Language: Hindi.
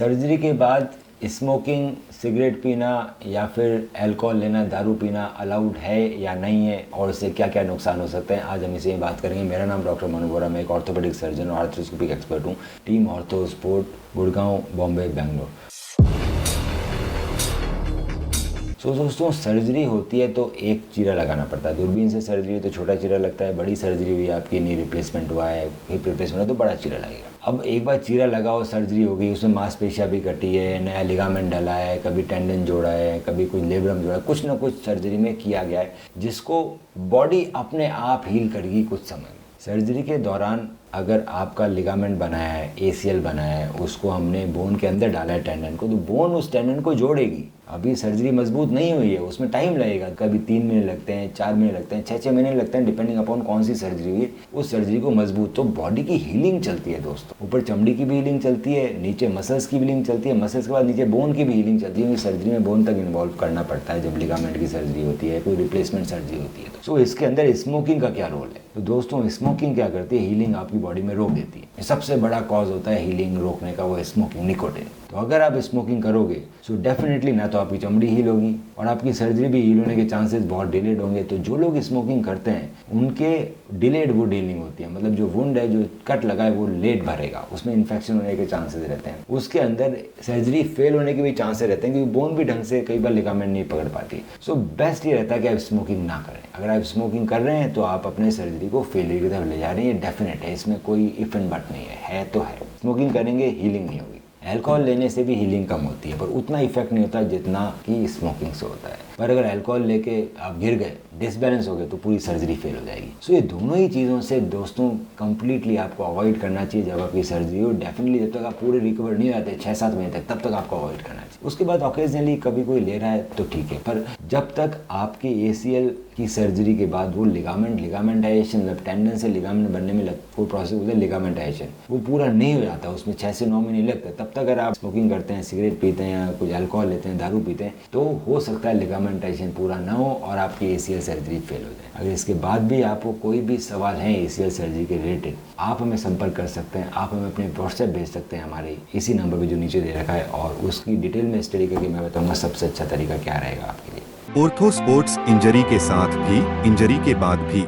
सर्जरी के बाद स्मोकिंग, सिगरेट पीना या फिर अल्कोहल लेना, दारू पीना अलाउड है या नहीं है और इससे क्या क्या नुकसान हो सकते हैं, आज हम इसे बात करेंगे। मेरा नाम डॉक्टर मनु बोरा, मैं एक ऑर्थोपेडिक सर्जन और आर्थ्रोस्कोपिक एक्सपर्ट हूँ। Team ortho sport, Gurgaon, Bombay, Bangalore. दोस्तों, सर्जरी होती है तो एक चीरा लगाना पड़ता है। दूरबीन से सर्जरी तो छोटा चीरा लगता है, बड़ी सर्जरी हुई, आपकी नी रिप्लेसमेंट हुआ है, हिप रिप्लेसमेंट है तो बड़ा चीरा लगेगा। अब एक बार चीरा लगाओ, सर्जरी हो गई, उसमें मांसपेशियाँ भी कटी है, नया लिगामेंट डला है, कभी टेंडन जोड़ा है, कभी कोई लेब्रम जोड़ा है, कुछ ना कुछ सर्जरी में किया गया है जिसको बॉडी अपने आप हील करेगी कुछ समय में। सर्जरी के दौरान अगर आपका लिगामेंट बनाया है, ACL बनाया है, उसको हमने बोन के अंदर डाला है टेंडन को, तो बोन उस टेंडन को जोड़ेगी। अभी सर्जरी मजबूत नहीं हुई है, उसमें टाइम लगेगा, कभी 3 महीने लगते हैं, 4 महीने लगते हैं, 6 महीने लगते हैं, डिपेंडिंग अपॉन कौन सी सर्जरी हुई है। उस सर्जरी को मजबूत, तो बॉडी की हीलिंग चलती है दोस्तों। ऊपर चमड़ी की भी हीलिंग चलती है, नीचे मसल्स की भी हीलिंग चलती है, मसल्स के बाद नीचे बोन की भी हीलिंग चलती है, क्योंकि सर्जरी में बोन तक इन्वॉल्व करना पड़ता है जब लिगामेंट की सर्जरी होती है, कोई रिप्लेसमेंट सर्जरी होती है। तो इसके अंदर स्मोकिंग का क्या रोल है? तो दोस्तों, स्मोकिंग क्या करती है? हीलिंग आपकी बॉडी में रोक देती है। सबसे बड़ा कॉज होता है हीलिंग रोकने का, वो स्मोकिंग, निकोटिन। तो अगर आप स्मोकिंग करोगे सो डेफिनेटली ना तो आपकी चमड़ी हील होगी और आपकी सर्जरी भी हील होने के चांसेस बहुत डिलेड होंगे। तो जो लोग स्मोकिंग करते हैं उनके डिलेड वुड हीलिंग होती है, मतलब जो वुंड है, जो कट लगा है, वो लेट भरेगा, उसमें इन्फेक्शन होने के चांसेस रहते हैं। उसके अंदर सर्जरी फेल होने के भी चांसेस रहते हैं, क्योंकि बोन भी ढंग से कई बार लिगामेंट नहीं पकड़ पाती। सो बेस्ट ये रहता है कि आप स्मोकिंग ना करें। अगर आप स्मोकिंग कर रहे हैं तो आप अपने सर्जरी को फेलियर की तरफ ले जा रहे हैं, ये डेफिनेट है, इसमें कोई इफ एंड बट नहीं है तो है। स्मोकिंग करेंगे हीलिंग नहीं होगी। अल्कोहल लेने से भी हीलिंग कम होती है, पर उतना इफेक्ट नहीं होता जितना कि स्मोकिंग से होता है। पर अगर अल्कोहल लेके आप गिर गए, डिसबैलेंस हो गए, तो पूरी सर्जरी फेल हो जाएगी। सो ये दोनों ही चीज़ों से दोस्तों कंप्लीटली आपको अवॉइड करना चाहिए जब आपकी सर्जरी हो। डेफिनेटली जब तक आप पूरे रिकवर नहीं हो जाते 6-7 महीने तक, तब तक आपको अवॉइड करना चाहिए। उसके बाद ऑकेजनली कभी कोई ले रहा है तो ठीक है, पर जब तक आपकी ACL की सर्जरी के बाद वो लिगामेंटाइजेशन, मतलब टेंडन से लिगामेंट बनने में कोई प्रोसेस होता है लिगामेंटाइजेशन, वो पूरा नहीं हो जाता, उसमें 6 से 9 महीने लगते, तब तक अगर आप स्मोकिंग करते हैं, सिगरेट पीते हैं या कुछ अल्कोहल लेते हैं, दारू पीते हैं, तो हो सकता है लिगामेंटाइजेशन पूरा ना हो और आपकी ACL सर्जरी फेल हो जाए। अगर इसके बाद भी आपको कोई भी सवाल है ACL सर्जरी के रिलेटेड, आप हमें संपर्क कर सकते हैं। आप हमें अपने WhatsApp भेज सकते हैं हमारे इसी नंबर पर जो नीचे दे रखा है, और उसकी डिटेल में स्टडी करके मैं बताऊंगा सबसे अच्छा तरीका क्या रहेगा आपके लिए। ऑर्थो स्पोर्ट्स, इंजरी के साथ भी, इंजरी के बाद भी।